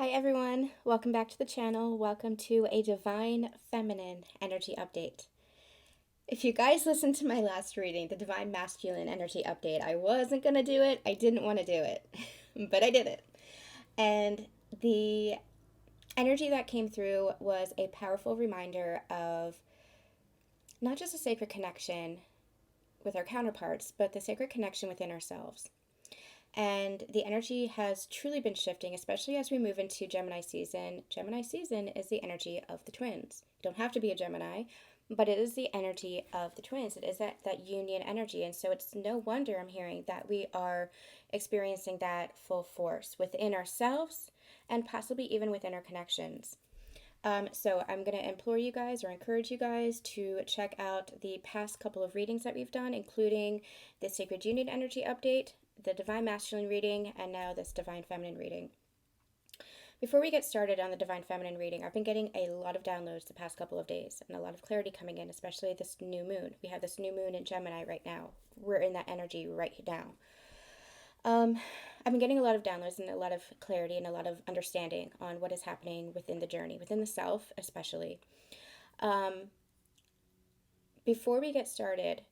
Hi everyone, welcome back to the channel. Welcome to a Divine Feminine Energy Update. If you guys listened to my last reading, the Divine Masculine Energy Update, I wasn't going to do it. I didn't want to do it, but I did it. And the energy that came through was a powerful reminder of not just a sacred connection with our counterparts, but the sacred connection within ourselves. And the energy has truly been shifting, especially as we move into Gemini season. Gemini season is the energy of the twins. You don't have to be a Gemini, but it is the energy of the twins. It is that union energy. And so it's no wonder I'm hearing that we are experiencing that full force within ourselves and possibly even within our connections. So I'm going to implore you guys or encourage you guys to check out the past couple of readings that we've done, including the Sacred Union Energy Update, the Divine Masculine reading, and now this Divine Feminine reading. Before we get started on the Divine Feminine reading, I've been getting a lot of downloads the past couple of days and a lot of clarity coming in, especially this new moon. We have this new moon in Gemini right now. We're in that energy right now. I've been getting a lot of downloads and a lot of clarity and a lot of understanding on what is happening within the journey, within the self especially. Before we get started,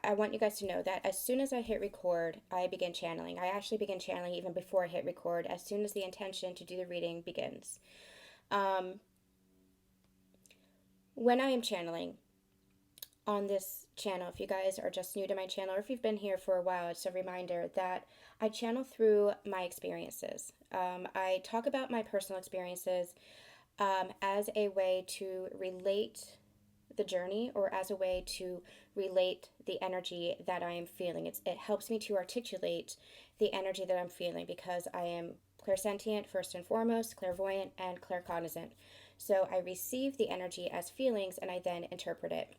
I want you guys to know that as soon as I hit record, I begin channeling. I actually begin channeling even before I hit record, as soon as the intention to do the reading begins. When I am channeling on this channel, if you guys are just new to my channel or if you've been here for a while, it's a reminder that I channel through my experiences. I talk about my personal experiences as a way to relate the journey or as a way to relate the energy that I am feeling. It helps me to articulate the energy that I'm feeling because I am clairsentient first and foremost, clairvoyant, and claircognizant. So I receive the energy as feelings and I then interpret it.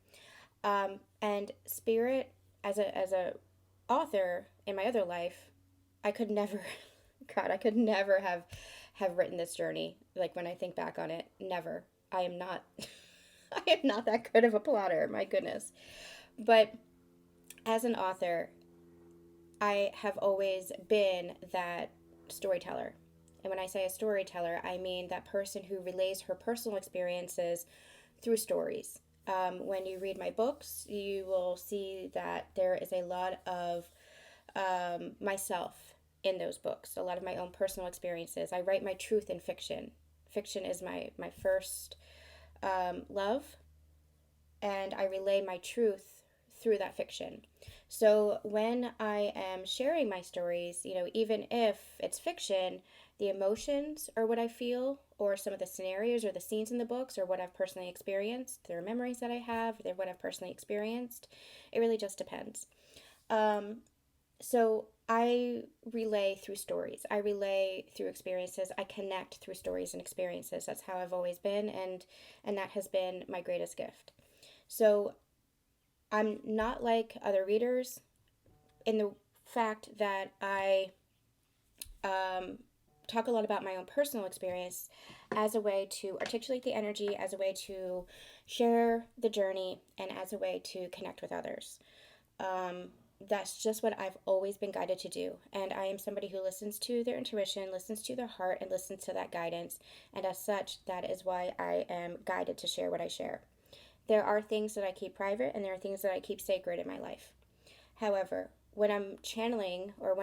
And spirit, as a author in my other life, I could never, God, I could never have written this journey. Like when I think back on it, never. I am not, I am not that good of a plotter. My goodness. But as an author, I have always been that storyteller. And when I say a storyteller, I mean that person who relays her personal experiences through stories. When you read my books, you will see that there is a lot of myself in those books, a lot of my own personal experiences. I write my truth in fiction. Fiction is my first love, and I relay my truth through that fiction. So when I am sharing my stories, even if it's fiction, the emotions or what I feel, or some of the scenarios or the scenes in the books, or what I've personally experienced, there are memories that I have, they're what I've personally experienced. It really just depends. So I relay through stories. I relay through experiences. I connect through stories and experiences. That's how I've always been, and that has been my greatest gift. So I'm not like other readers in the fact that I talk a lot about my own personal experience as a way to articulate the energy, as a way to share the journey, and as a way to connect with others. That's just what I've always been guided to do. And I am somebody who listens to their intuition, listens to their heart, and listens to that guidance. And as such, that is why I am guided to share what I share. There are things that I keep private, and there are things that I keep sacred in my life. However, when I'm channeling, or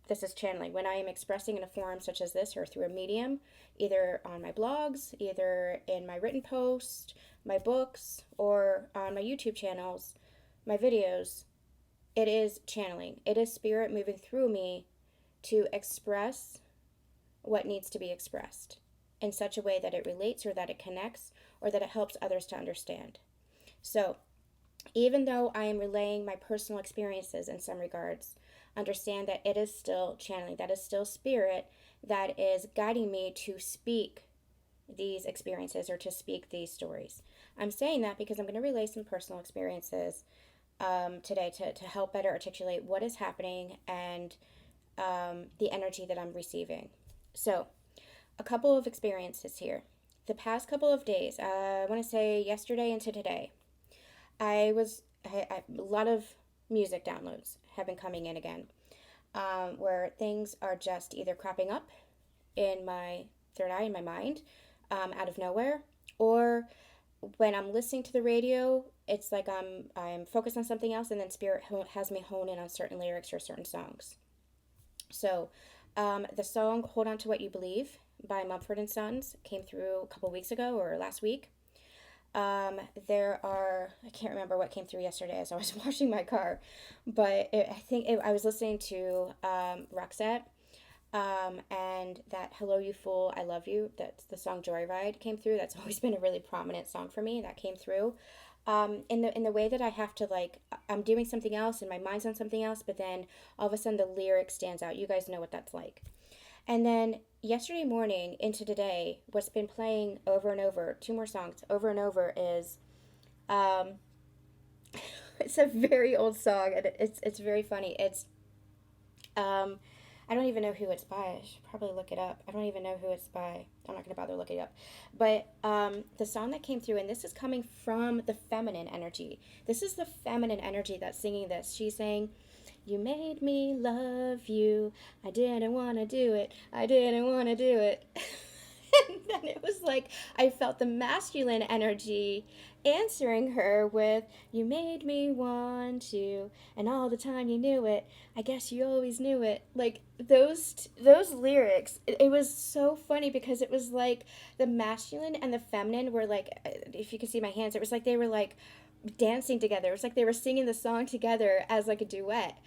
this is channeling. When I am expressing in a form such as this or through a medium, either on my blogs, either in my written posts, my books, or on my YouTube channels, my videos, it is channeling. It is spirit moving through me to express what needs to be expressed in such a way that it relates or that it connects or that it helps others to understand. So, even though I am relaying my personal experiences in some regards, understand that it is still channeling. That is still spirit that is guiding me to speak these experiences or to speak these stories. I'm saying that because I'm going to relay some personal experiences today to help better articulate what is happening and the energy that I'm receiving. So, a couple of experiences here. The past couple of days, I want to say yesterday into today, a lot of music downloads have been coming in again. where things are just either cropping up in my third eye, in my mind, out of nowhere, or when I'm listening to the radio, it's like I'm focused on something else, and then spirit has me hone in on certain lyrics or certain songs. So, the song "Hold On to What You Believe" by Mumford and Sons came through a couple weeks ago or last week. There are, I can't remember what came through yesterday as I was washing my car, but I was listening to Roxette, and that "Hello You Fool, I Love You." That's the song "Joyride" came through. That's always been a really prominent song for me. That came through. In the way that I have to, like, I'm doing something else and my mind's on something else, but then all of a sudden the lyric stands out. You guys know what that's like. And then yesterday morning into today, what's been playing over and over, two more songs over and over, is um, it's a very old song, and it's very funny. It's um, I don't even know who it's by. I should probably look it up. I don't even know who it's by. I'm not gonna bother looking it up. But the song that came through, and this is coming from the feminine energy. This is the feminine energy that's singing this. She's saying, "You made me love you. I didn't want to do it. I didn't want to do it." And then it was like I felt the masculine energy answering her with, "You made me want to, and all the time you knew it. I guess you always knew it." Like those lyrics, it was so funny because it was like the masculine and the feminine were like, if you can see my hands, it was like they were like dancing together. It was like they were singing the song together as like a duet.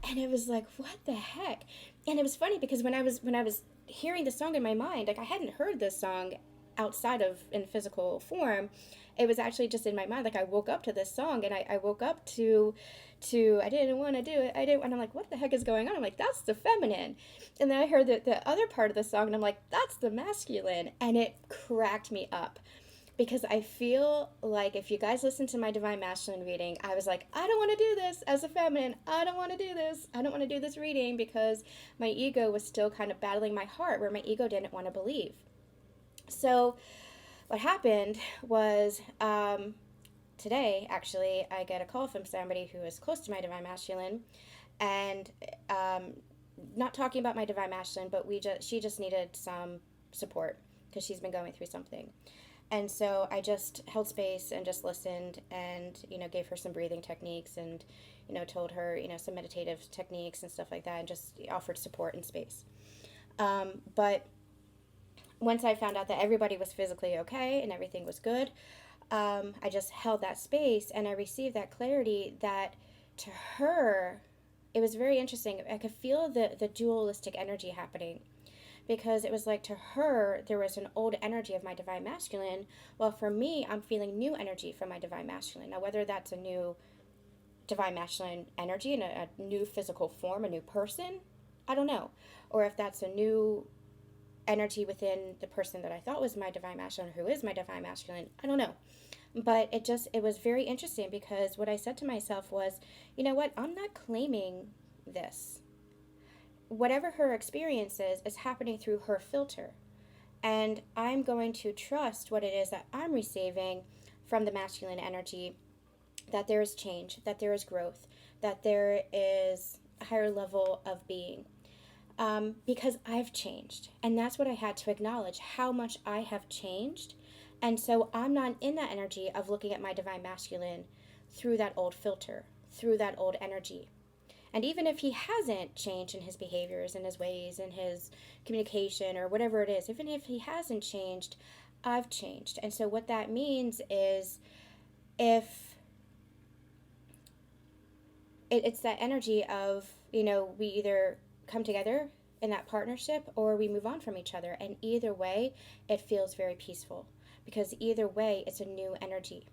And it was like, what the heck? And it was funny because when I was hearing the song in my mind, like I hadn't heard this song outside of in physical form. It was actually just in my mind. Like I woke up to this song, and I woke up to "I didn't want to do it. I didn't," and I'm like, what the heck is going on? I'm like, that's the feminine. And then I heard the other part of the song, and I'm like, that's the masculine. And it cracked me up because I feel like if you guys listen to my Divine Masculine reading, I was like, I don't want to do this as a feminine. I don't want to do this. I don't want to do this reading because my ego was still kind of battling my heart where my ego didn't want to believe. So what happened was today, actually, I get a call from somebody who is close to my Divine Masculine, and not talking about my Divine Masculine, but she just needed some support because she's been going through something. And so I just held space and just listened, and gave her some breathing techniques, and told her some meditative techniques and stuff like that, and just offered support and space. But once I found out that everybody was physically okay and everything was good, I just held that space, and I received that clarity that to her, it was very interesting. I could feel the dualistic energy happening, because it was like to her there was an old energy of my Divine Masculine, while for me I'm feeling new energy from my Divine Masculine. Now whether that's a new Divine Masculine energy in a new physical form, a new person, I don't know, or if that's a new energy within the person that I thought was my Divine Masculine, who is my Divine Masculine, I don't know. But it was very interesting, because what I said to myself was, you know what, I'm not claiming this. Whatever her experience is happening through her filter. And I'm going to trust what it is that I'm receiving from the masculine energy, that there is change, that there is growth, that there is a higher level of being. Because I've changed. And that's what I had to acknowledge, how much I have changed. And so I'm not in that energy of looking at my Divine Masculine through that old filter, through that old energy. And even if he hasn't changed in his behaviors and his ways and his communication or whatever it is, even if he hasn't changed, I've changed. And so what that means is, if it's that energy of, we either come together in that partnership or we move on from each other. And either way, it feels very peaceful, because either way, it's a new energy.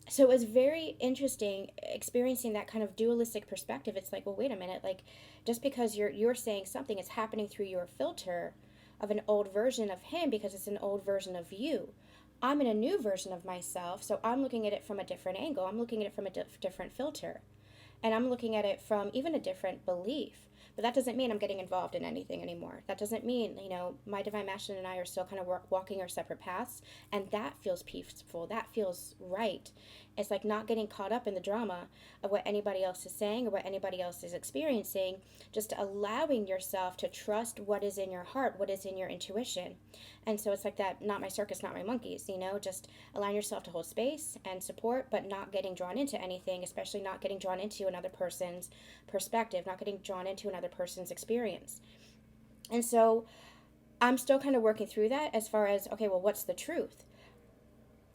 So it was very interesting experiencing that kind of dualistic perspective. It's like, well, wait a minute, like, just because you're saying something is happening through your filter of an old version of him, because it's an old version of you. I'm in a new version of myself, so I'm looking at it from a different angle. I'm looking at it from a different filter. And I'm looking at it from even a different belief. But that doesn't mean I'm getting involved in anything anymore. That doesn't mean, my divine masculine and I are still kind of walking our separate paths. And that feels peaceful. That feels right. It's like not getting caught up in the drama of what anybody else is saying or what anybody else is experiencing, just allowing yourself to trust what is in your heart, what is in your intuition. And so it's like that, not my circus, not my monkeys, just allowing yourself to hold space and support, but not getting drawn into anything, especially not getting drawn into another person's perspective, not getting drawn into another person's experience. And so I'm still kind of working through that as far as, okay, well, what's the truth?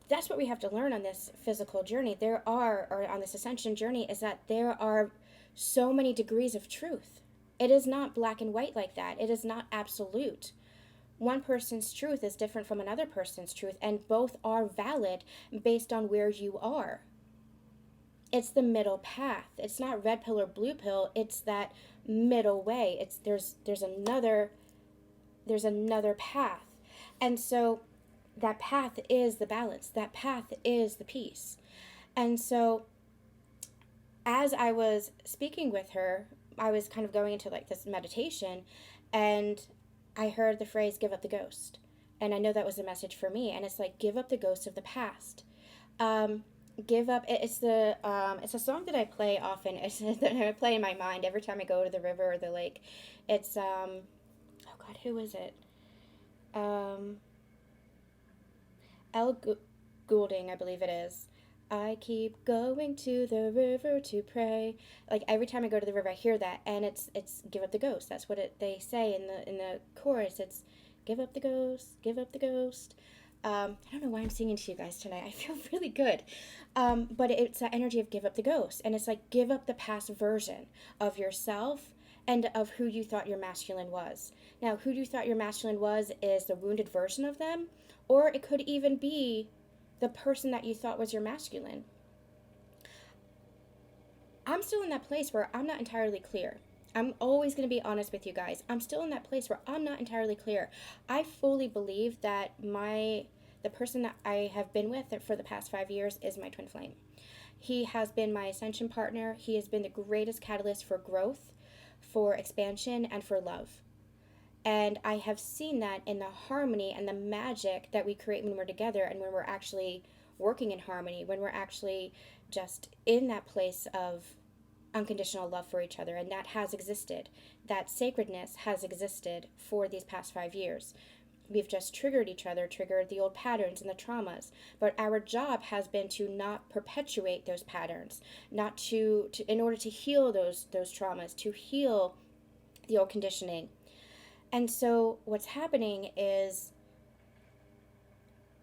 That's what we have to learn on this physical journey. Or on this ascension journey, is that there are so many degrees of truth. It is not black and white like that. It is not absolute. One person's truth is different from another person's truth, and both are valid based on where you are. It's the middle path. It's not red pill or blue pill. It's that middle way. There's another path. And so that path is the balance. That path is the peace. And so as I was speaking with her, I was kind of going into like this meditation, and I heard the phrase, give up the ghost. And I know that was a message for me. And it's like, give up the ghost of the past. Give up. It's a song that I play often. It's that I play in my mind every time I go to the river or the lake. It's, oh God, who is it? Goulding, I believe it is. I keep going to the river to pray. Like every time I go to the river, I hear that, and it's give up the ghost. That's what they say in the chorus. It's give up the ghost, give up the ghost. I don't know why I'm singing to you guys tonight. I feel really good, but it's that energy of give up the ghost, and it's like give up the past version of yourself and of who you thought your masculine was. Now, who you thought your masculine was is the wounded version of them, or it could even be the person that you thought was your masculine. I'm still in that place where I'm not entirely clear. I'm always going to be honest with you guys. I'm still in that place where I'm not entirely clear. I fully believe that the person that I have been with for the past 5 years is my twin flame. He has been my ascension partner. He has been the greatest catalyst for growth, for expansion, and for love. And I have seen that in the harmony and the magic that we create when we're together, and when we're actually working in harmony, when we're actually just in that place of unconditional love for each other. And that has existed. That sacredness has existed for these past 5 years. We've just triggered each other, triggered the old patterns and the traumas. But our job has been to not perpetuate those patterns, not to in order to heal those traumas, to heal the old conditioning. And so what's happening is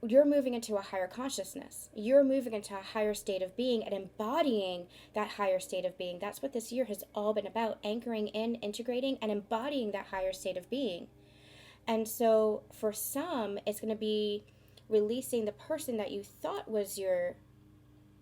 you're moving into a higher consciousness. You're moving into a higher state of being and embodying that higher state of being. That's what this year has all been about, anchoring in, integrating, and embodying that higher state of being. And so for some, it's going to be releasing the person that you thought was your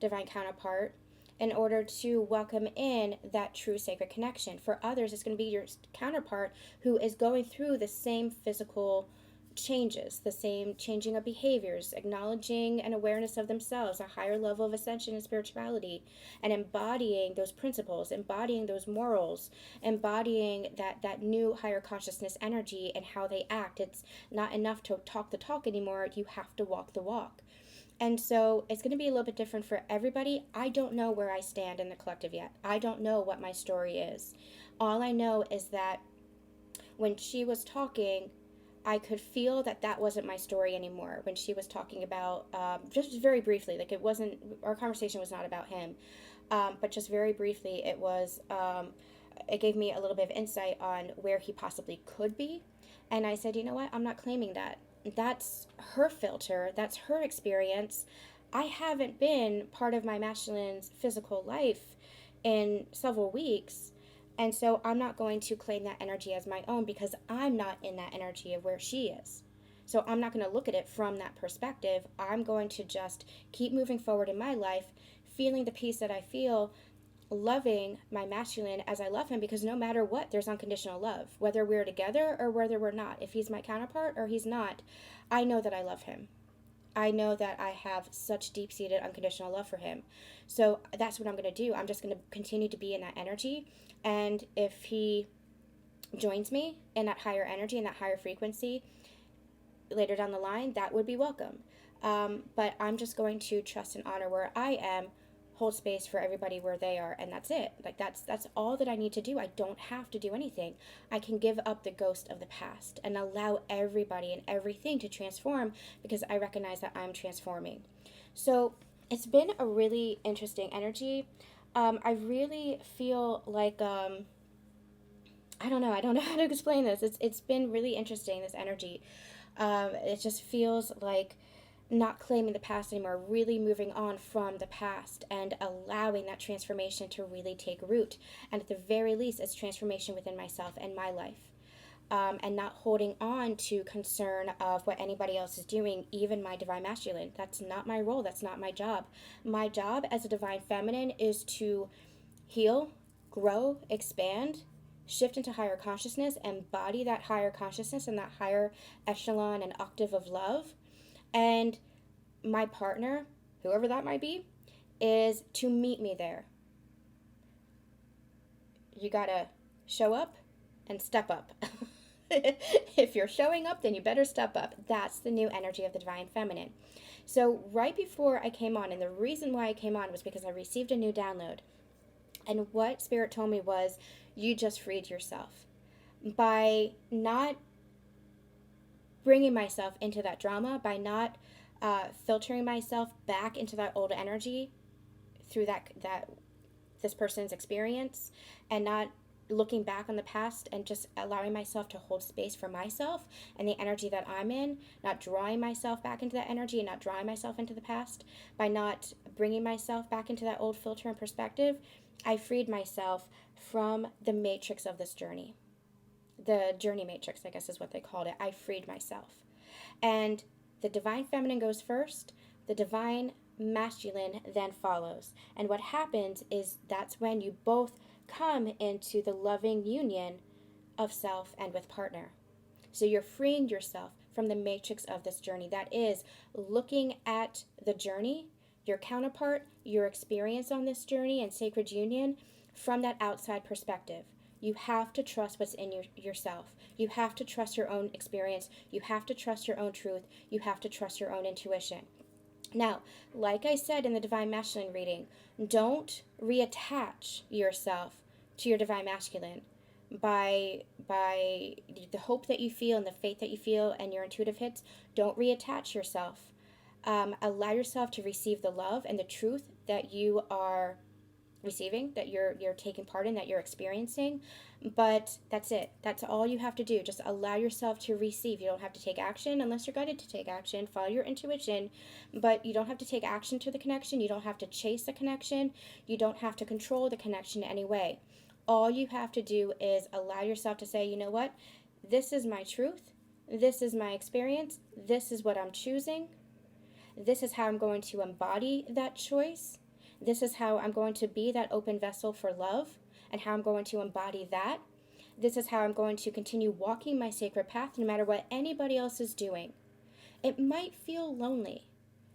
divine counterpart in order to welcome in that true sacred connection. For others, it's going to be your counterpart who is going through the same physical changes, the same changing of behaviors, acknowledging an awareness of themselves, a higher level of ascension and spirituality, and embodying those principles, embodying those morals, embodying that new higher consciousness energy and how they act. It's not enough to talk the talk anymore. You have to walk the walk. And so it's going to be a little bit different for everybody. I don't know where I stand in the collective yet. I don't know what my story is. All I know is that when she was talking, I could feel that wasn't my story anymore. When she was talking about, just very briefly, like it wasn't, our conversation was not about him, but just very briefly, it was, it gave me a little bit of insight on where he possibly could be. And I said, you know what, I'm not claiming that. That's her filter. That's her experience. I haven't been part of my masculine's physical life in several weeks. And so I'm not going to claim that energy as my own because I'm not in that energy of where she is. So I'm not going to look at it from that perspective. I'm going to just keep moving forward in my life, feeling the peace that I feel, loving my masculine as I love him, because no matter what, there's unconditional love, whether we're together or whether we're not. If he's my counterpart or he's not, I know that I love him. I know that I have such deep-seated unconditional love for him. So that's what I'm going to do. I'm just going to continue to be in that energy. And if he joins me in that higher energy and that higher frequency later down the line, that would be welcome. But I'm just going to trust and honor where I am, hold space for everybody where they are, and that's it. Like that's all that I need to do. I don't have to do anything. I can give up the ghost of the past and allow everybody and everything to transform, because I recognize that I'm transforming. So it's been a really interesting energy. I really feel like I don't know how to explain this. It's been really interesting, this energy. It just feels like not claiming the past anymore, really moving on from the past and allowing that transformation to really take root. And at the very least, it's transformation within myself and my life. And not holding on to concern of what anybody else is doing, even my divine masculine. That's not my role. That's not my job. My job as a divine feminine is to heal, grow, expand, shift into higher consciousness, embody that higher consciousness and that higher echelon and octave of love. And my partner, whoever that might be, is to meet me there. You gotta show up and step up. If you're showing up, then you better step up. That's the new energy of the divine feminine. So right before I came on, and the reason why I came on was because I received a new download. And what Spirit told me was, you just freed yourself. By not bringing myself into that drama, by not filtering myself back into that old energy through that this person's experience, and not looking back on the past and just allowing myself to hold space for myself and the energy that I'm in, not drawing myself back into that energy and not drawing myself into the past, by not bringing myself back into that old filter and perspective, I freed myself from the matrix of this journey. The journey matrix, I guess is what they called it. I freed myself. And the divine feminine goes first, the divine masculine then follows. And what happens is that's when you both come into the loving union of self and with partner. So you're freeing yourself from the matrix of this journey. That is looking at the journey, your counterpart, your experience on this journey and sacred union from that outside perspective. You have to trust what's in yourself. You have to trust your own experience. You have to trust your own truth. You have to trust your own intuition. Now, like I said in the Divine Masculine reading, don't reattach yourself to your Divine Masculine by the hope that you feel and the faith that you feel and your intuitive hits. Don't reattach yourself. Allow yourself to receive the love and the truth that you are receiving, that you're taking part in, that you're experiencing. But that's it. That's all you have to do. Just allow yourself to receive. You don't have to take action unless you're guided to take action. Follow your intuition, but you don't have to take action to the connection. You don't have to chase the connection. You don't have to control the connection in any way. All you have to do is allow yourself to say, you know what? This is my truth. This is my experience. This is what I'm choosing. This is how I'm going to embody that choice. This is how I'm going to be that open vessel for love and how I'm going to embody that. This is how I'm going to continue walking my sacred path no matter what anybody else is doing. It might feel lonely.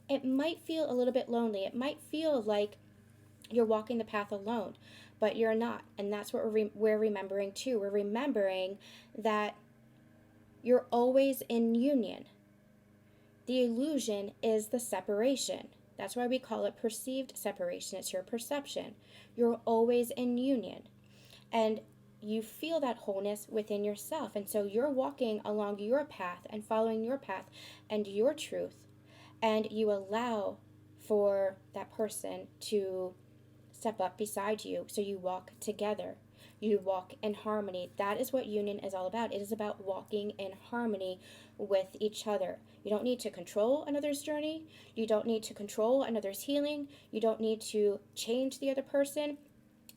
It might feel a little bit lonely. It might feel like you're walking the path alone, but you're not. And that's what we're remembering too. We're remembering that you're always in union. The illusion is the separation. That's why we call it perceived separation. It's your perception. You're always in union. And you feel that wholeness within yourself. And so you're walking along your path and following your path and your truth. And you allow for that person to step up beside you. So you walk together. You walk in harmony. That is what union is all about. It is about walking in harmony with each other. You don't need to control another's journey. You don't need to control another's healing. You don't need to change the other person.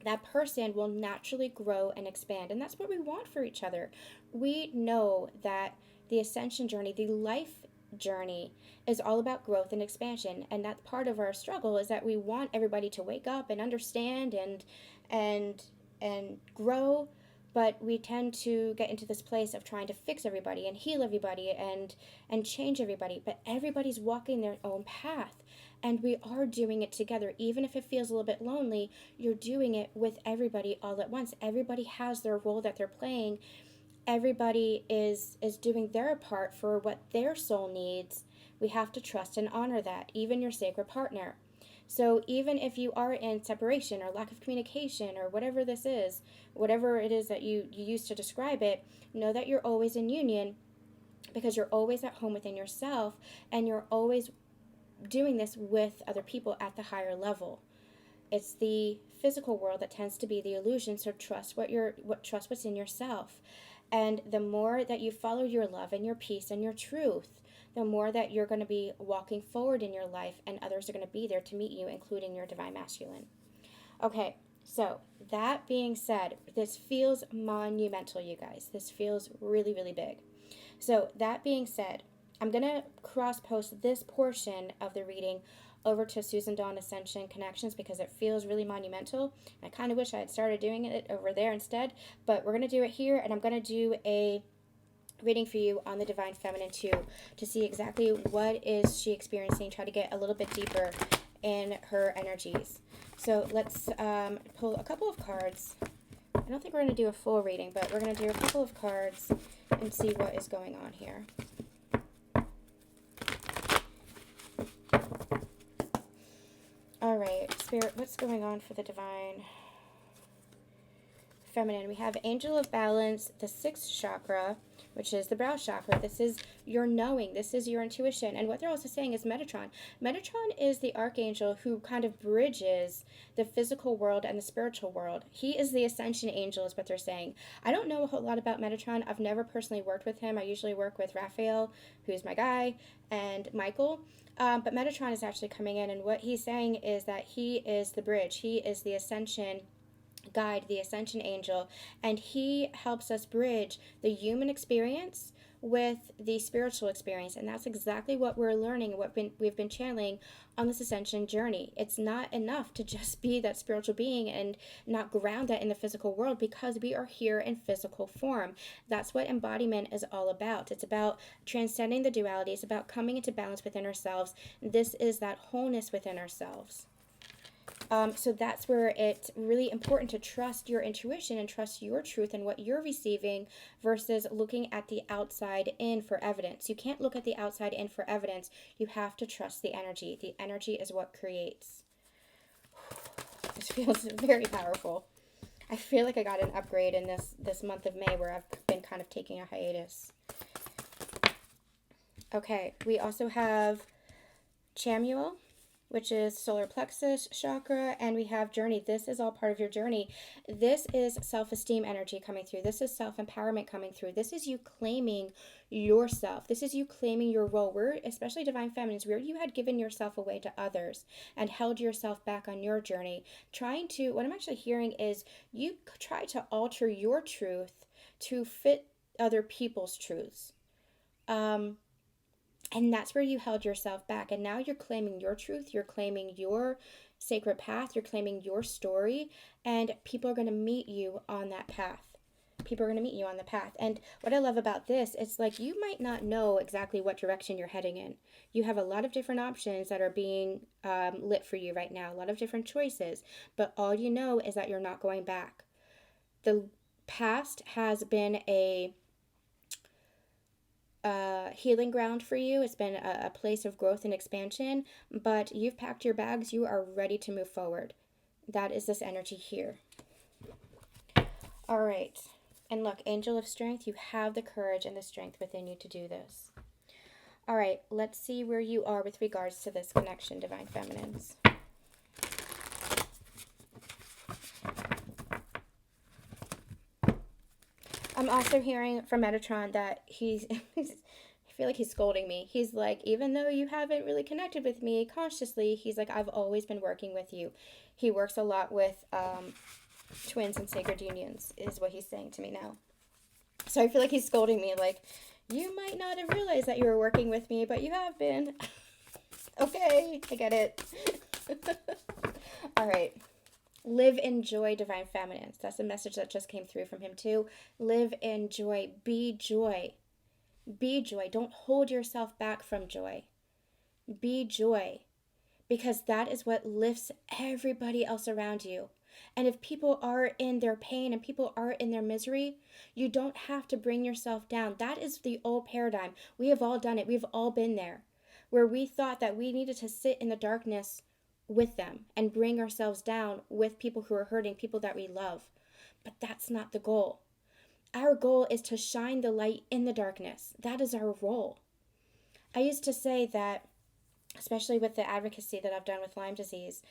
That person will naturally grow and expand. And that's what we want for each other. We know that the ascension journey, the life journey, is all about growth and expansion. And that part of our struggle is that we want everybody to wake up and understand and grow. But we tend to get into this place of trying to fix everybody and heal everybody and change everybody. But everybody's walking their own path. And we are doing it together. Even if it feels a little bit lonely, you're doing it with everybody all at once. Everybody has their role that they're playing. Everybody is doing their part for what their soul needs. We have to trust and honor that, even your sacred partner. So even if you are in separation or lack of communication or whatever this is, whatever it is that you use to describe it, know that you're always in union, because you're always at home within yourself, and you're always doing this with other people at the higher level. It's the physical world that tends to be the illusion, so trust trust what's in yourself. And the more that you follow your love and your peace and your truth, the more that you're going to be walking forward in your life, and others are going to be there to meet you, including your divine masculine. Okay, so that being said, this feels monumental, you guys. This feels really, really big. So that being said, I'm going to cross-post this portion of the reading over to Susan Dawn Ascension Connections, because it feels really monumental. I kind of wish I had started doing it over there instead, but we're going to do it here, and I'm going to do a reading for you on the Divine Feminine too, to see exactly what is she experiencing, try to get a little bit deeper in her energies. So let's pull a couple of cards. I don't think we're going to do a full reading, but we're going to do a couple of cards and see what is going on here. All right, Spirit, what's going on for the Divine Feminine? We have Angel of Balance, the 6th chakra, which is the brow chakra. This is your knowing. This is your intuition. And what they're also saying is Metatron. Metatron is the archangel who kind of bridges the physical world and the spiritual world. He is the ascension angel, is what they're saying. I don't know a whole lot about Metatron. I've never personally worked with him. I usually work with Raphael, who's my guy, and Michael. But Metatron is actually coming in, and what he's saying is that he is the bridge. He is the ascension guide, the ascension angel, and he helps us bridge the human experience with the spiritual experience. And that's exactly what we're learning, what we've been channeling on this ascension journey. It's not enough to just be that spiritual being and not ground that in the physical world, because we are here in physical form. That's what embodiment is all about. It's about transcending the duality. It's about coming into balance within ourselves. This is that wholeness within ourselves. So that's where it's really important to trust your intuition and trust your truth and what you're receiving, versus looking at the outside in for evidence. You can't look at the outside in for evidence. You have to trust the energy. The energy is what creates. This feels very powerful. I feel like I got an upgrade in this month of May, where I've been kind of taking a hiatus. Okay, we also have Chamuel, which is solar plexus chakra, and we have journey. This is all part of your journey. This is self-esteem energy coming through. This is self-empowerment coming through. This is you claiming yourself. This is you claiming your role. We're, especially Divine Feminines, where you had given yourself away to others and held yourself back on your journey. What I'm actually hearing is you try to alter your truth to fit other people's truths. And that's where you held yourself back. And now you're claiming your truth. You're claiming your sacred path. You're claiming your story. And people are going to meet you on that path. People are going to meet you on the path. And what I love about this, it's like you might not know exactly what direction you're heading in. You have a lot of different options that are being lit for you right now. A lot of different choices. But all you know is that you're not going back. The past has been a healing ground for you. It's been a place of growth and expansion, but you've packed your bags. You are ready to move forward. That is this energy here. All right. And look, Angel of Strength, you have the courage and the strength within you to do this. All right, let's see where you are with regards to this connection, Divine Feminines. I'm also hearing from Metatron that I feel like he's scolding me. He's like, even though you haven't really connected with me consciously, he's like, I've always been working with you. He works a lot with twins and sacred unions, is what he's saying to me now. So I feel like he's scolding me, like, you might not have realized that you were working with me, but you have been. Okay, I get it. All right. Live in joy, divine feminines. That's a message that just came through from him too. Live in joy. Be joy. Be joy. Don't hold yourself back from joy. Be joy, because that is what lifts everybody else around you. And if people are in their pain and people are in their misery, you don't have to bring yourself down. That is the old paradigm. We have all done it. We've all been there, where we thought that we needed to sit in the darkness with them and bring ourselves down with people who are hurting, people that we love. But that's not the goal. Our goal is to shine the light in the darkness. That is our role. I used to say that, especially with the advocacy that I've done with Lyme disease,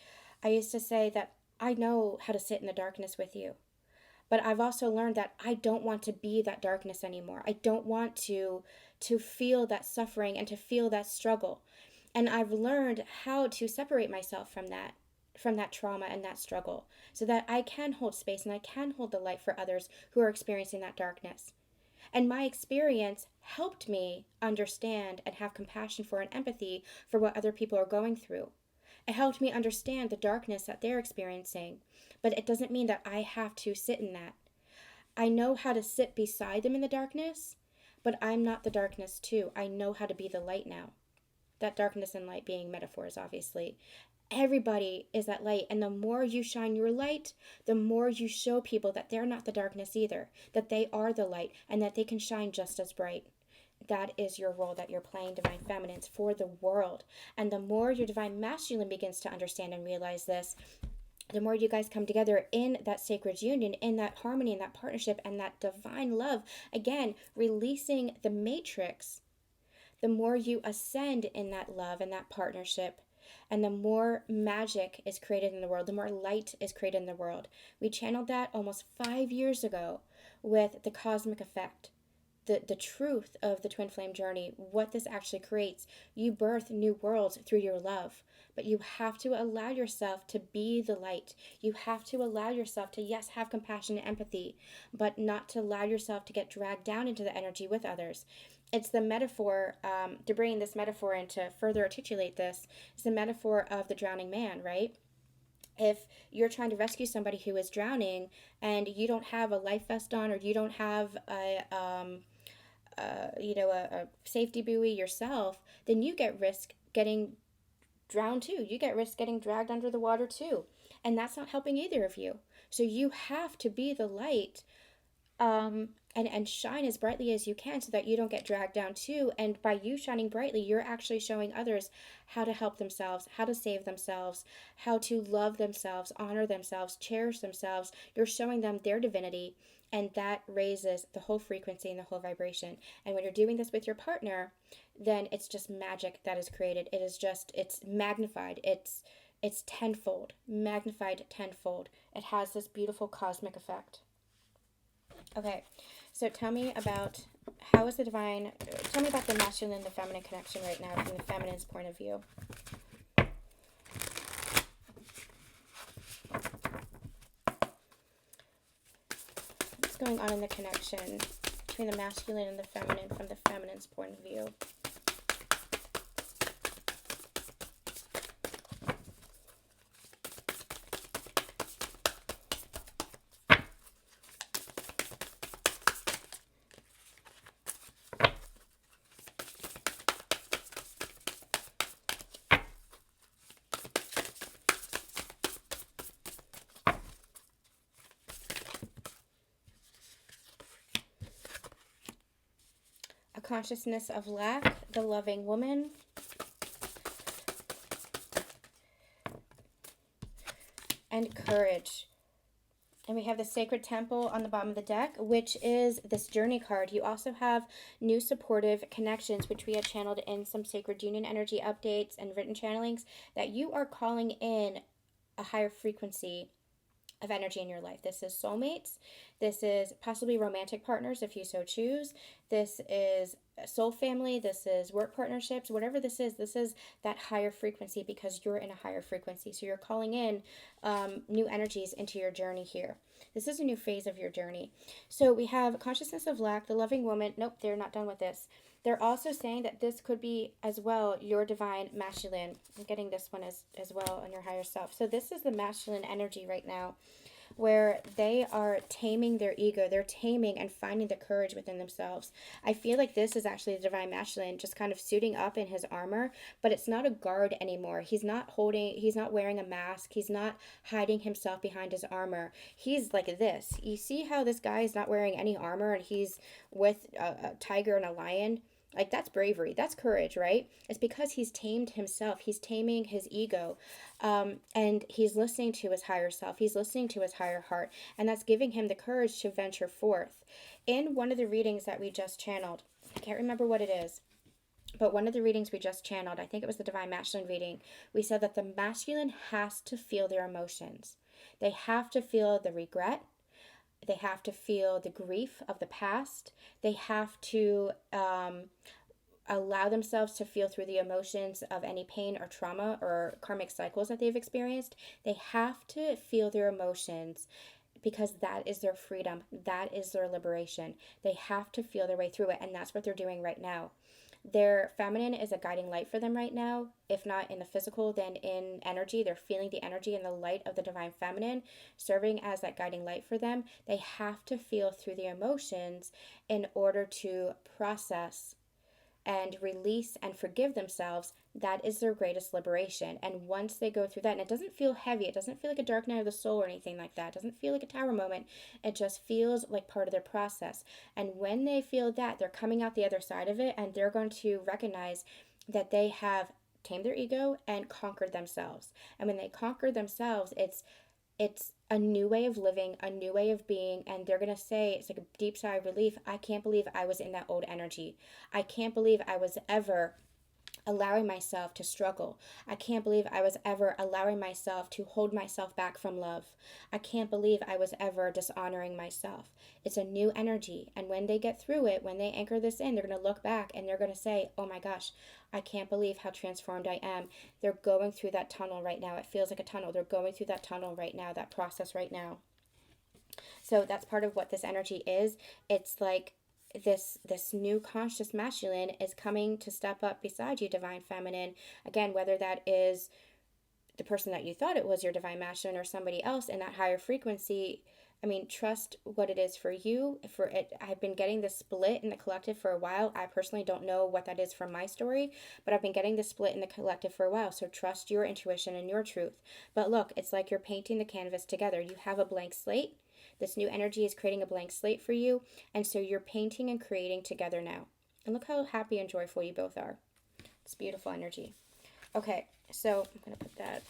I used to say that I know how to sit in the darkness with you. But I've also learned that I don't want to be that darkness anymore. I don't want to feel that suffering and to feel that struggle. And I've learned how to separate myself from that trauma and that struggle, so that I can hold space and I can hold the light for others who are experiencing that darkness. And my experience helped me understand and have compassion for and empathy for what other people are going through. It helped me understand the darkness that they're experiencing, but it doesn't mean that I have to sit in that. I know how to sit beside them in the darkness, but I'm not the darkness too. I know how to be the light now. That darkness and light being metaphors, obviously. Everybody is that light, and the more you shine your light, the more you show people that they're not the darkness either, that they are the light, and that they can shine just as bright. That is your role that you're playing, divine feminines, for the world. And the more your divine masculine begins to understand and realize this, the more you guys come together in that sacred union, in that harmony, in that partnership, and that divine love, again, releasing the matrix, the more you ascend in that love and that partnership, and the more magic is created in the world, the more light is created in the world. We channeled that almost 5 years ago with the cosmic effect, the truth of the twin flame journey, what this actually creates. You birth new worlds through your love, but you have to allow yourself to be the light. You have to allow yourself to, yes, have compassion and empathy, but not to allow yourself to get dragged down into the energy with others. It's the metaphor, to bring this metaphor in to further articulate this, is the metaphor of the drowning man, right? If you're trying to rescue somebody who is drowning and you don't have a life vest on, or you don't have a safety buoy yourself, then you get risk getting drowned too. You get risk getting dragged under the water too. And that's not helping either of you. So you have to be the light, and shine as brightly as you can, so that you don't get dragged down too. And by you shining brightly, you're actually showing others how to help themselves, how to save themselves, how to love themselves, honor themselves, cherish themselves. You're showing them their divinity, and that raises the whole frequency and the whole vibration. And when you're doing this with your partner, then it's just magic that is created. It is just, it's magnified. It's tenfold, magnified tenfold. It has this beautiful cosmic effect. Okay, so tell me about tell me about the masculine and the feminine connection right now from the feminine's point of view. What's going on in the connection between the masculine and the feminine from the feminine's point of view? Consciousness of lack, the loving woman, and courage. And we have the sacred temple on the bottom of the deck, which is this journey card. You also have new supportive connections, which we had channeled in some sacred union energy updates and written channelings, that you are calling in a higher frequency of energy in your life. This is soulmates. This is possibly romantic partners if you so choose. This is soul family. This is work partnerships. Whatever this is that higher frequency, because you're in a higher frequency. So you're calling in new energies into your journey here. This is a new phase of your journey. So we have consciousness of lack, the loving woman. Nope, they're not done with this. They're also saying that this could be as well your divine masculine. I'm getting this one as well on your higher self. So this is the masculine energy right now, where they are taming their ego. They're taming and finding the courage within themselves. I feel like this is actually the divine masculine just kind of suiting up in his armor, but it's not a guard anymore. He's not wearing a mask. He's not hiding himself behind his armor. He's like this. You see how this guy is not wearing any armor and he's with a tiger and a lion? Like, that's bravery. That's courage, right? It's because he's tamed himself. He's taming his ego. And he's listening to his higher self. He's listening to his higher heart. And that's giving him the courage to venture forth. In one of the readings that we just channeled, I can't remember what it is, but one of the readings we just channeled, I think it was the Divine Masculine reading, we said that the masculine has to feel their emotions. They have to feel the regret. They have to feel the grief of the past. They have to allow themselves to feel through the emotions of any pain or trauma or karmic cycles that they've experienced. They have to feel their emotions because that is their freedom. That is their liberation. They have to feel their way through it, and that's what they're doing right now. Their feminine is a guiding light for them right now. If not in the physical, then in energy. They're feeling the energy and the light of the divine feminine serving as that guiding light for them. They have to feel through the emotions in order to process and release and forgive themselves. That is their greatest liberation. And once they go through that, and it doesn't feel heavy, it doesn't feel like a dark night of the soul or anything like that, it doesn't feel like a tower moment, it just feels like part of their process. And when they feel that, they're coming out the other side of it, and they're going to recognize that they have tamed their ego and conquered themselves. And when they conquer themselves, it's a new way of living, a new way of being, and they're going to say, it's like a deep sigh of relief, I can't believe I was in that old energy. I can't believe I was ever allowing myself to struggle. I can't believe I was ever allowing myself to hold myself back from love. I can't believe I was ever dishonoring myself. It's a new energy, and when they get through it, when they anchor this in, they're going to look back and they're going to say, oh my gosh, I can't believe how transformed I am. They're going through that tunnel right now. It feels like a tunnel. They're going through that tunnel right now, that process right now. So that's part of what this energy is. It's like this new conscious masculine is coming to step up beside you, divine feminine. Again, whether that is the person that you thought it was, your divine masculine, or somebody else in that higher frequency. I mean, trust what it is for you. For it, I've been getting this split in the collective for a while. I personally don't know what that is from my story, but I've been getting this split in the collective for a while. So trust your intuition and your truth. But look, it's like you're painting the canvas together. You have a blank slate. This new energy is creating a blank slate for you. And so you're painting and creating together now. And look how happy and joyful you both are. It's beautiful energy. Okay, so I'm going to put that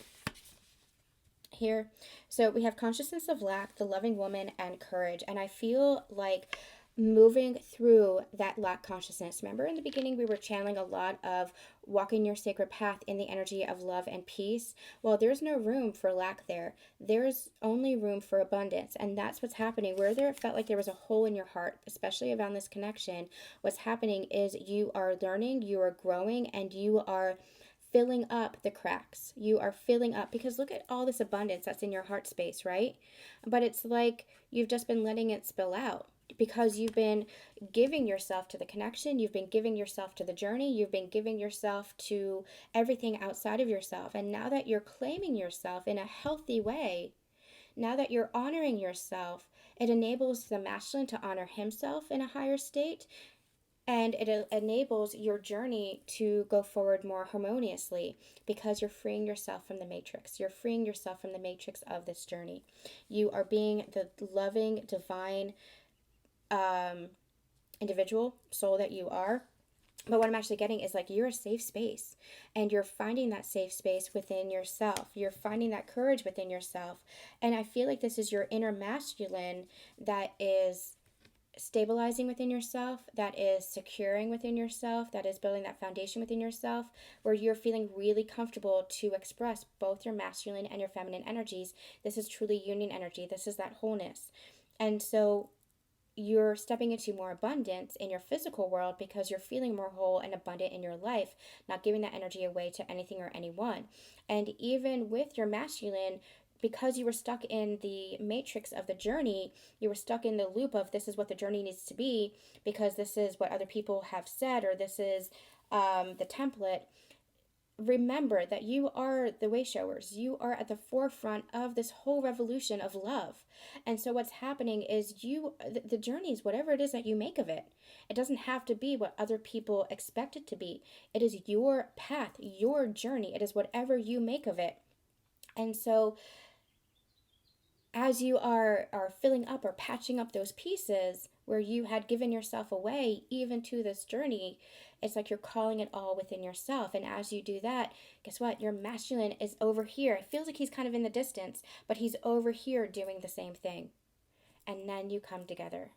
here. So we have consciousness of lack, the loving woman, and courage. And I feel like moving through that lack consciousness. Remember in the beginning we were channeling a lot of walking your sacred path in the energy of love and peace. Well, there's no room for lack there. There's only room for abundance. And that's what's happening. Where there felt like there was a hole in your heart, especially around this connection, what's happening is you are learning, you are growing, and you are filling up the cracks. You are filling up, because look at all this abundance that's in your heart space, right? But it's like you've just been letting it spill out because you've been giving yourself to the connection, you've been giving yourself to the journey, you've been giving yourself to everything outside of yourself. And now that you're claiming yourself in a healthy way, now that you're honoring yourself, it enables the masculine to honor himself in a higher state. And it enables your journey to go forward more harmoniously because you're freeing yourself from the matrix. You're freeing yourself from the matrix of this journey. You are being the loving, divine individual soul that you are. But what I'm actually getting is like you're a safe space, and you're finding that safe space within yourself. You're finding that courage within yourself. And I feel like this is your inner masculine that is stabilizing within yourself, that is securing within yourself, that is building that foundation within yourself, where you're feeling really comfortable to express both your masculine and your feminine energies. This is truly union energy. This is that wholeness. And so you're stepping into more abundance in your physical world because you're feeling more whole and abundant in your life, not giving that energy away to anything or anyone. And even with your masculine, because you were stuck in the matrix of the journey, you were stuck in the loop of this is what the journey needs to be because this is what other people have said, or this is the template. Remember that you are the way showers. You are at the forefront of this whole revolution of love. And so what's happening is the journey is whatever it is that you make of it. It doesn't have to be what other people expect it to be. It is your path, your journey. It is whatever you make of it. And so as you are filling up or patching up those pieces where you had given yourself away even to this journey, it's like you're calling it all within yourself. And as you do that, guess what? Your masculine is over here. It feels like he's kind of in the distance, but he's over here doing the same thing. And then you come together.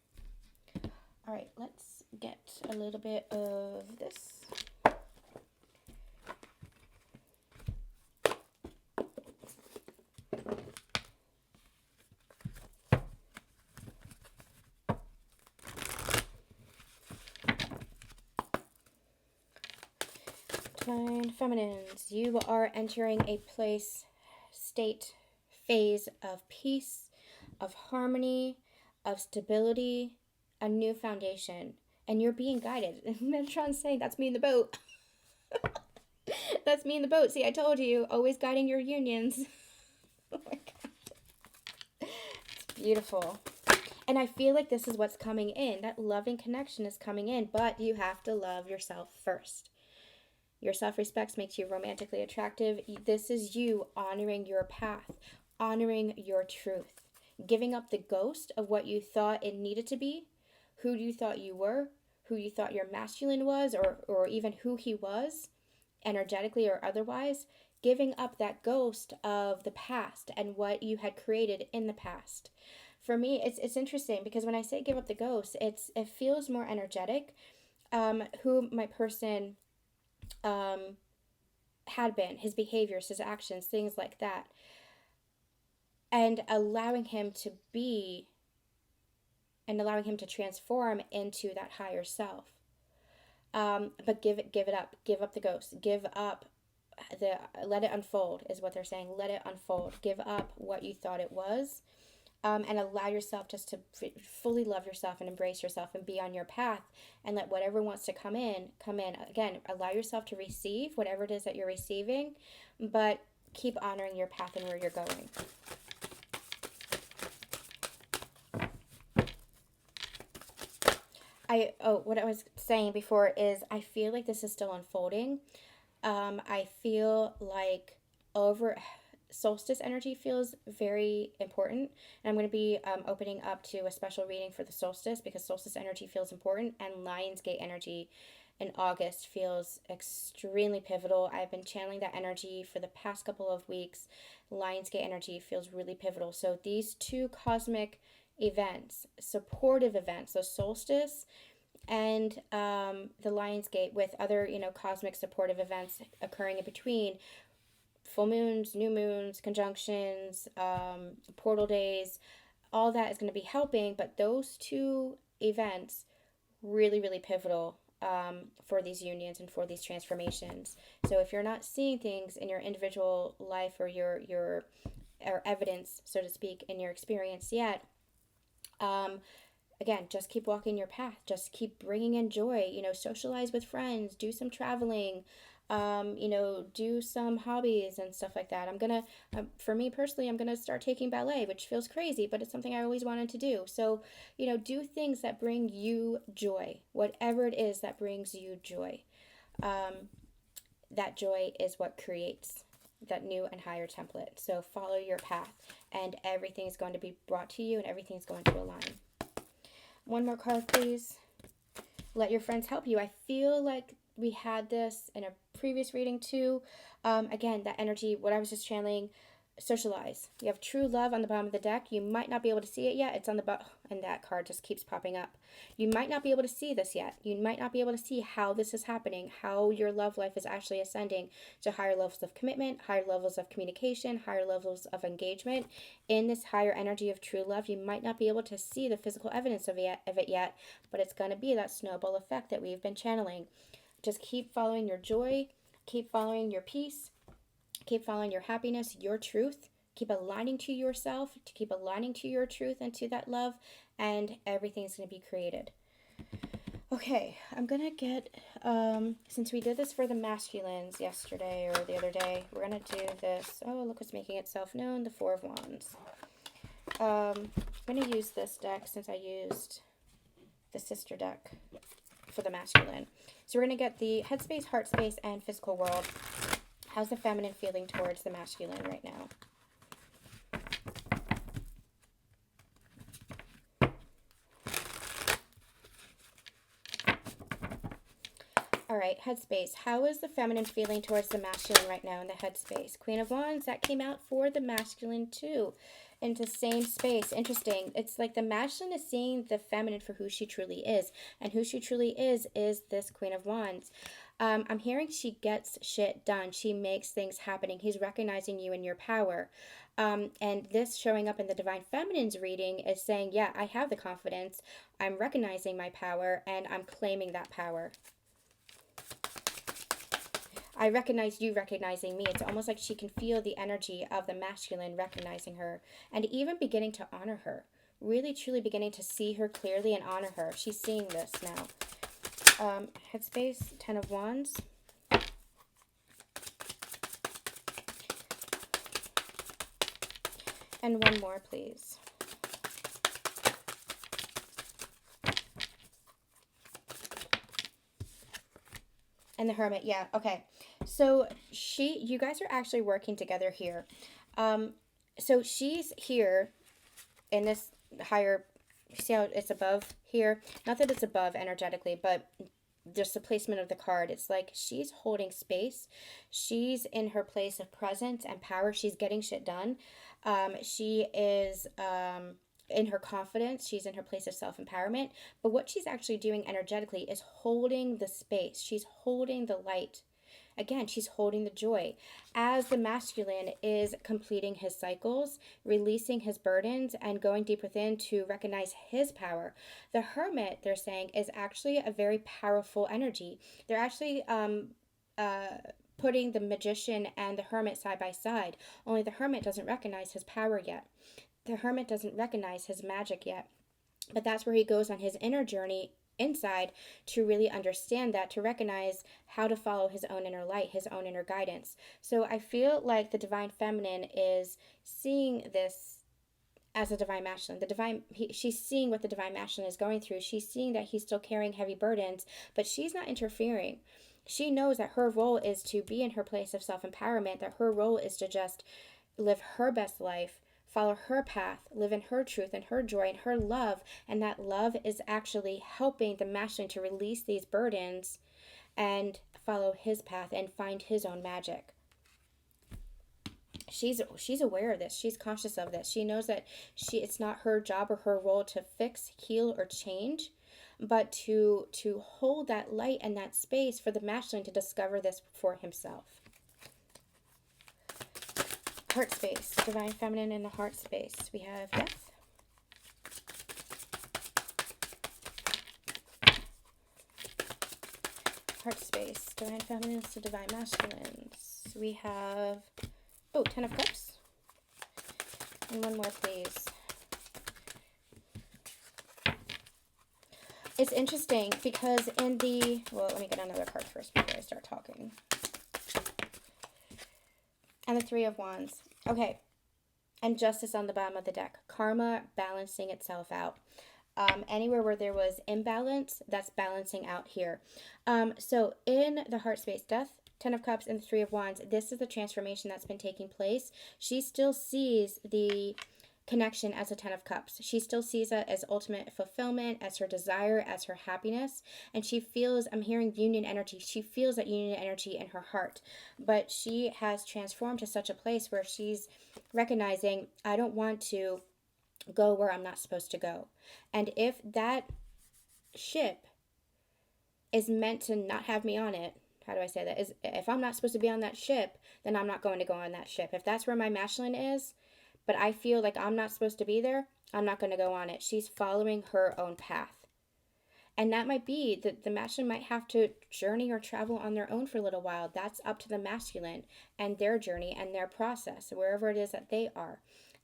All right, let's get a little bit of this. Divine Feminines, you are entering a place, state, phase of peace, of harmony, of stability, a new foundation. And you're being guided. Metatron's saying, that's me in the boat. That's me in the boat. See, I told you, always guiding your unions. Oh my God. It's beautiful. And I feel like this is what's coming in. That loving connection is coming in, but you have to love yourself first. Your self-respect makes you romantically attractive. This is you honoring your path, honoring your truth, giving up the ghost of what you thought it needed to be, who you thought you were, who you thought your masculine was, or even who he was, energetically or otherwise, giving up that ghost of the past and what you had created in the past. For me, it's interesting because when I say give up the ghost, it feels more energetic. Who my person had been, his behaviors, his actions, things like that, and allowing him to be and allowing him to transform into that higher self. But give it up. Give up the ghost. Give up let it unfold is what they're saying. Let it unfold. Give up what you thought it was. And allow yourself just to fully love yourself and embrace yourself and be on your path, and let whatever wants to come in. Again, allow yourself to receive whatever it is that you're receiving, but keep honoring your path and where you're going. What I was saying before is I feel like this is still unfolding. I feel like solstice energy feels very important, and I'm going to be opening up to a special reading for the solstice because solstice energy feels important, and Lionsgate energy in August feels extremely pivotal. I've been channeling that energy for the past couple of weeks. Lionsgate energy feels really pivotal. So these two cosmic events, supportive events, the solstice and the Lionsgate, with other cosmic supportive events occurring in between, full moons, new moons, conjunctions, portal days, all that is going to be helping. But those two events really, really pivotal for these unions and for these transformations. So if you're not seeing things in your individual life or your or evidence, so to speak, in your experience yet, again, just keep walking your path. Just keep bringing in joy. Socialize with friends. Do some traveling. Do some hobbies and stuff like that. For me personally, I'm gonna start taking ballet, which feels crazy, but it's something I always wanted to do. So, do things that bring you joy, whatever it is that brings you joy. That joy is what creates that new and higher template. So follow your path, and everything's going to be brought to you, and everything's going to align. One more card, please. Let your friends help you. I feel like we had this in a previous reading too. Again, that energy, what I was just channeling, socialize. You have true love on the bottom of the deck. You might not be able to see it yet. It's on the bottom, and that card just keeps popping up. You might not be able to see this yet. You might not be able to see how this is happening, how your love life is actually ascending to higher levels of commitment, higher levels of communication, higher levels of engagement. In this higher energy of true love, you might not be able to see the physical evidence of it yet, but it's going to be that snowball effect that we've been channeling. Just keep following your joy, keep following your peace, keep following your happiness, your truth, keep aligning to yourself, to keep aligning to your truth and to that love, and everything's going to be created. Okay, I'm going to get, since we did this for the masculines yesterday or the other day, we're going to do this. Oh, look what's making itself known, the Four of Wands. I'm going to use this deck since I used the sister deck for the masculine. So we're going to get the head space, heart space, and physical world. How's the feminine feeling towards the masculine right now? All right, headspace. How is the feminine feeling towards the masculine right now in the headspace? Queen of Wands, that came out for the masculine too, into same space. Interesting. It's like the masculine is seeing the feminine for who she truly is, and who she truly is this Queen of Wands. I'm hearing she gets shit done. She makes things happening. He's recognizing you in your power. And this showing up in the Divine Feminine's reading is saying, yeah, I have the confidence. I'm recognizing my power, and I'm claiming that power. I recognize you recognizing me. It's almost like she can feel the energy of the masculine recognizing her and even beginning to honor her. Really, truly beginning to see her clearly and honor her. She's seeing this now. Headspace, Ten of Wands. And one more, please. And the Hermit, yeah, okay. So you guys are actually working together here. So she's here in this higher, see how it's above here? Not that it's above energetically, but just the placement of the card. It's like she's holding space. She's in her place of presence and power. She's getting shit done. She is in her confidence. She's in her place of self-empowerment. But what she's actually doing energetically is holding the space. She's holding the light. Again, she's holding the joy. As the masculine is completing his cycles, releasing his burdens, and going deep within to recognize his power. The Hermit, they're saying, is actually a very powerful energy. They're actually putting the Magician and the Hermit side by side. Only the Hermit doesn't recognize his power yet. The Hermit doesn't recognize his magic yet. But that's where he goes on his inner journey inside to really understand that, to recognize how to follow his own inner light, his own inner guidance. So I feel like the Divine Feminine is seeing this as a Divine Masculine. She's seeing what the Divine Masculine is going through. She's seeing that he's still carrying heavy burdens, but she's not interfering. She knows that her role is to be in her place of self-empowerment, that her role is to just live her best life, follow her path, live in her truth and her joy and her love, and that love is actually helping the masculine to release these burdens and follow his path and find his own magic. She's aware of this. She's conscious of this. She knows that it's not her job or her role to fix, heal, or change, but to hold that light and that space for the masculine to discover this for himself. Heart space, Divine Feminine in the heart space. We have Death. Heart space, Divine Feminines to Divine Masculines. We have, Ten of Cups. And one more, please. It's interesting because in the, let me get another card first before I start talking. And the Three of Wands. Okay. And Justice on the bottom of the deck. Karma balancing itself out. Anywhere where there was imbalance, that's balancing out here. So in the heart space, Death, Ten of Cups, and the Three of Wands, this is the transformation that's been taking place. She still sees the connection as a Ten of Cups. She still sees it as ultimate fulfillment, as her desire, as her happiness. And she feels, I'm hearing union energy. She feels that union energy in her heart. But she has transformed to such a place where she's recognizing, I don't want to go where I'm not supposed to go. And if that ship is meant to not have me on it, how do I say that? If I'm not supposed to be on that ship, then I'm not going to go on that ship. If that's where my masculine is, but I feel like I'm not supposed to be there, I'm not going to go on it. She's following her own path. And that might be that the masculine might have to journey or travel on their own for a little while. That's up to the masculine and their journey and their process, wherever it is that they are.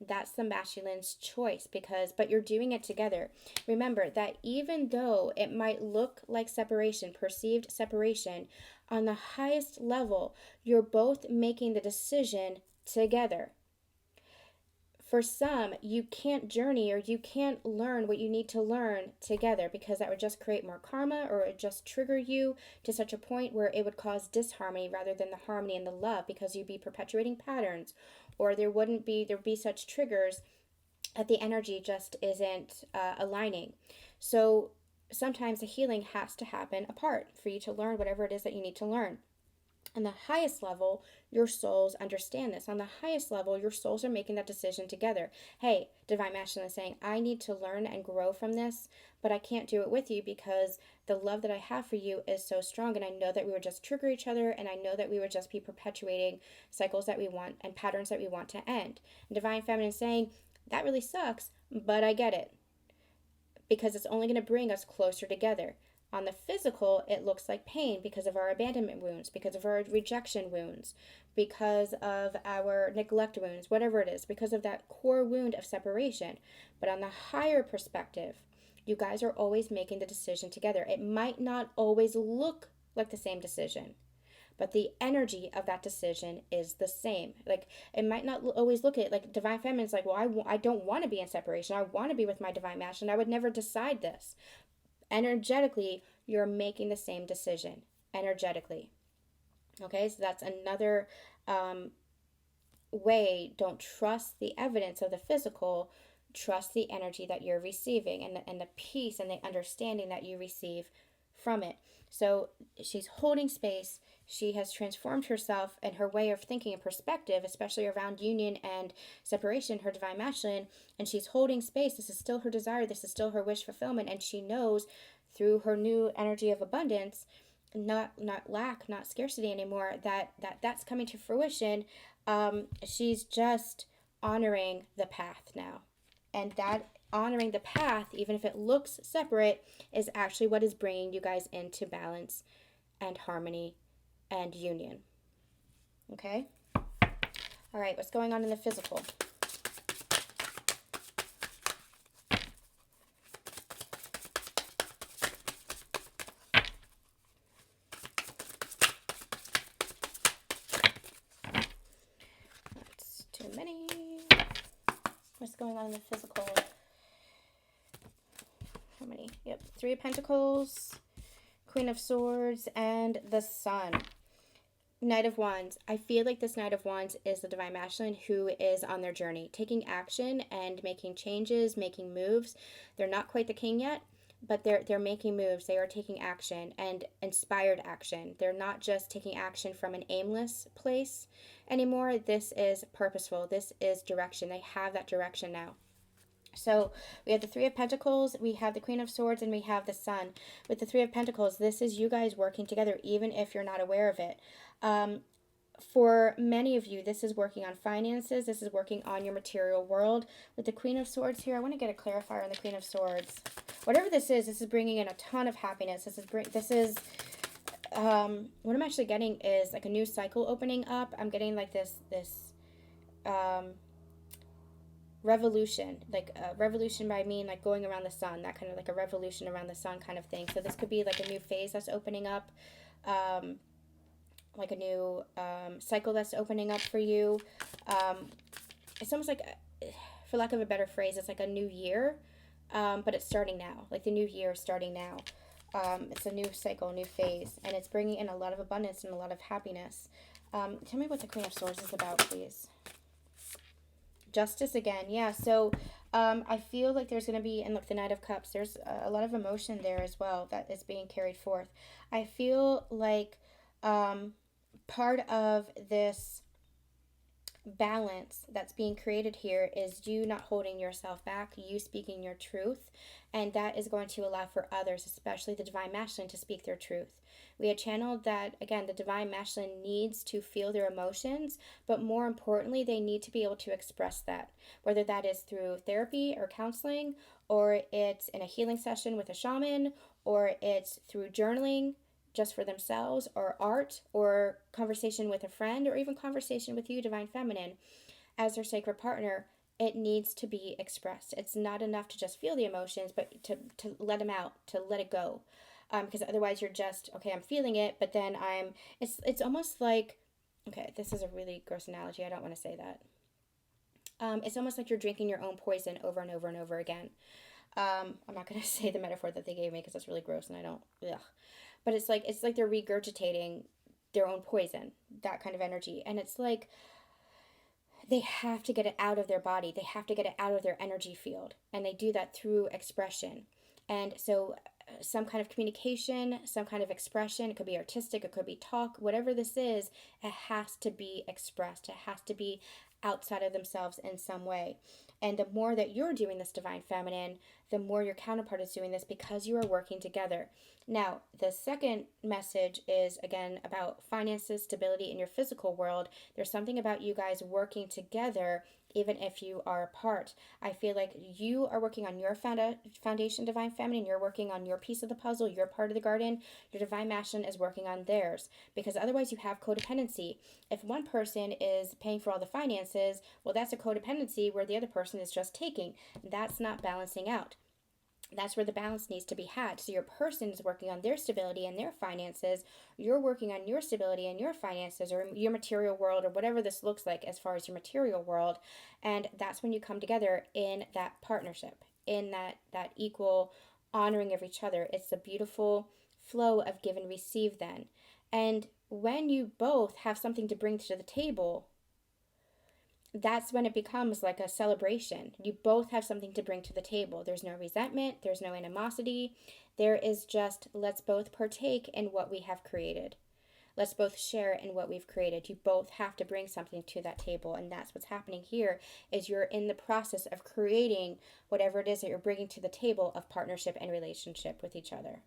That's the masculine's choice, but you're doing it together. Remember that even though it might look like separation, perceived separation, on the highest level, you're both making the decision together. For some, you can't journey or you can't learn what you need to learn together, because that would just create more karma, or it would just trigger you to such a point where it would cause disharmony rather than the harmony and the love, because you'd be perpetuating patterns, or there'd be such triggers that the energy just isn't aligning. So sometimes the healing has to happen apart for you to learn whatever it is that you need to learn. On the highest level, your souls understand this. On the highest level, your souls are making that decision together. Hey, Divine Masculine is saying, I need to learn and grow from this, but I can't do it with you because the love that I have for you is so strong, and I know that we would just trigger each other, and I know that we would just be perpetuating cycles that we want and patterns that we want to end. And Divine Feminine is saying, that really sucks, but I get it, because it's only going to bring us closer together. On the physical, it looks like pain because of our abandonment wounds, because of our rejection wounds, because of our neglect wounds, whatever it is, because of that core wound of separation. But on the higher perspective, you guys are always making the decision together. It might not always look like the same decision, but the energy of that decision is the same. Like, it might not always look at, like, Divine Feminine's like, well, I don't want to be in separation. I want to be with my Divine Masculine. I would never decide this. Energetically, you're making the same decision energetically. Okay, so that's another way. Don't trust the evidence of the physical, trust the energy that you're receiving, and the peace and the understanding that you receive from it. So she's holding space. She has transformed herself and her way of thinking and perspective, especially around union and separation, her Divine Masculine, and she's holding space. This is still her desire. This is still her wish fulfillment, and she knows through her new energy of abundance, not lack, not scarcity anymore, that's coming to fruition. She's just honoring the path now, and that honoring the path, even if it looks separate, is actually what is bringing you guys into balance and harmony and union. Okay? All right, what's going on in the physical? That's too many. What's going on in the physical? How many? Yep, 3 of Pentacles, Queen of Swords, and the Sun. Knight of Wands. I feel like this Knight of Wands is the Divine Masculine who is on their journey, taking action and making changes, making moves. They're not quite the King yet, but they're making moves. They are taking action, and inspired action. They're not just taking action from an aimless place anymore. This is purposeful. This is direction. They have that direction now. So we have the 3 of Pentacles, we have the Queen of Swords, and we have the Sun. With the 3 of Pentacles, this is you guys working together, even if you're not aware of it. For many of you, this is working on finances. This is working on your material world. With the Queen of Swords here, I want to get a clarifier on the Queen of Swords. Whatever this is bringing in a ton of happiness. What I'm actually getting is like a new cycle opening up. I'm getting like this revolution, like a revolution by I mean like going around the sun, that kind of like a revolution around the sun kind of thing. So this could be like a new phase that's opening up, like a new cycle that's opening up for you. It's almost like, for lack of a better phrase, it's like a new year, but it's starting now. Like the new year is starting now. It's a new cycle, new phase, and it's bringing in a lot of abundance and a lot of happiness. Tell me what the Queen of Swords is about, please. Justice again, yeah. So I feel like there's going to be, and look, the Knight of Cups, there's a lot of emotion there as well that is being carried forth. I feel like part of this balance that's being created here is you not holding yourself back, you speaking your truth, and that is going to allow for others, especially the Divine Masculine, to speak their truth. We had channeled that, again, the divine masculine needs to feel their emotions, but more importantly, they need to be able to express that, whether that is through therapy or counseling, or it's in a healing session with a shaman, or it's through journaling just for themselves, or art, or conversation with a friend, or even conversation with you, divine feminine, as their sacred partner. It needs to be expressed. It's not enough to just feel the emotions, but to let them out, to let it go. Because otherwise you're just, okay, I'm feeling it, but then it's almost like, okay, this is a really gross analogy. I don't want to say that. It's almost like you're drinking your own poison over and over and over again. I'm not going to say the metaphor that they gave me because that's really gross and I don't, ugh. But it's like they're regurgitating their own poison, that kind of energy. And it's like, they have to get it out of their body. They have to get it out of their energy field. And they do that through expression. And so some kind of communication, some kind of expression, it could be artistic, it could be talk, whatever this is, it has to be expressed. It has to be outside of themselves in some way. And the more that you're doing this, divine feminine, the more your counterpart is doing this because you are working together. Now, the second message is, again, about finances, stability in your physical world. There's something about you guys working together, even if you are apart. I feel like you are working on your foundation, divine feminine. You're working on your piece of the puzzle, your part of the garden. Your divine masculine is working on theirs, because otherwise you have codependency. If one person is paying for all the finances, well, that's a codependency where the other person is just taking. That's not balancing out. That's where the balance needs to be had. So your person is working on their stability and their finances. You're working on your stability and your finances, or your material world, or whatever this looks like as far as your material world. And that's when you come together in that partnership, in that equal honoring of each other. It's a beautiful flow of give and receive then. And when you both have something to bring to the table, that's when it becomes like a celebration. You both have something to bring to the table. There's no resentment, there's no animosity. There is just, let's both partake in what we have created. Let's both share in what we've created. You both have to bring something to that table, and that's what's happening here. Is you're in the process of creating whatever it is that you're bringing to the table of partnership and relationship with each other.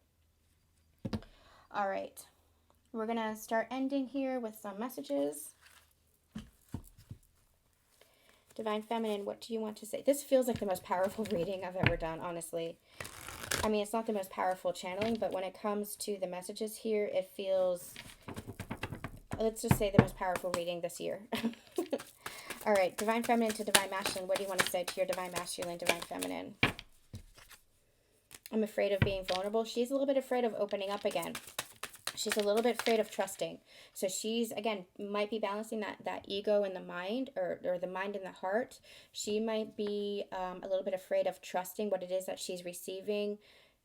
All right, we're gonna start ending here with some messages. Divine Feminine, what do you want to say? This feels like the most powerful reading I've ever done, honestly. I mean, it's not the most powerful channeling, but when it comes to the messages here, it feels, let's just say, the most powerful reading this year. All right, Divine Feminine to Divine Masculine, what do you want to say to your Divine Masculine, Divine Feminine? I'm afraid of being vulnerable. She's a little bit afraid of opening up again. She's a little bit afraid of trusting. So she's, again, might be balancing that ego in the mind, or the mind and the heart. She might be a little bit afraid of trusting what it is that she's receiving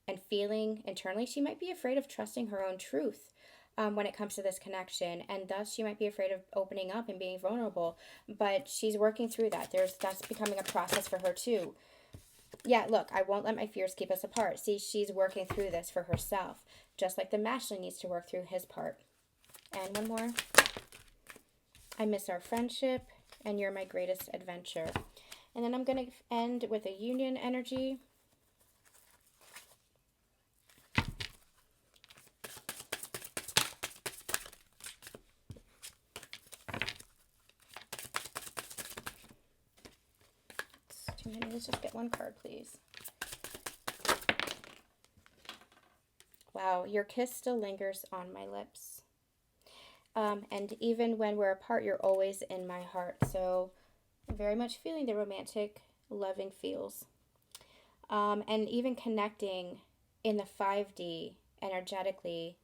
and feeling internally. She might be afraid of trusting her own truth when it comes to this connection. And thus she might be afraid of opening up and being vulnerable. But she's working through that. That's becoming a process for her too. Yeah, look, I won't let my fears keep us apart. See, she's working through this for herself, just like the masculine needs to work through his part. And one more. I miss our friendship, and you're my greatest adventure. And then I'm going to end with a union energy. It's too many. Let's just get one card, please. Wow, your kiss still lingers on my lips. And even when we're apart, you're always in my heart. So I'm very much feeling the romantic, loving feels. And even connecting in the 5D energetically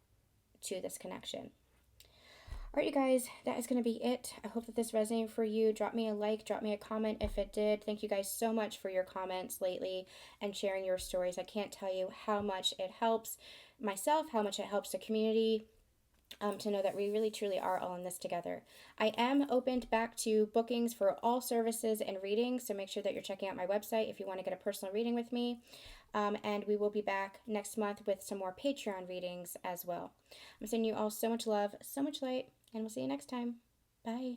to this connection. All right, you guys, that is going to be it. I hope that this resonated for you. Drop me a like, drop me a comment if it did. Thank you guys so much for your comments lately and sharing your stories. I can't tell you how much it helps myself, how much it helps the community, to know that we really truly are all in this together. I am opened back to bookings for all services and readings, so make sure that you're checking out my website if you want to get a personal reading with me. And we will be back next month with some more Patreon readings as well. I'm sending you all so much love, so much light, and we'll see you next time. Bye.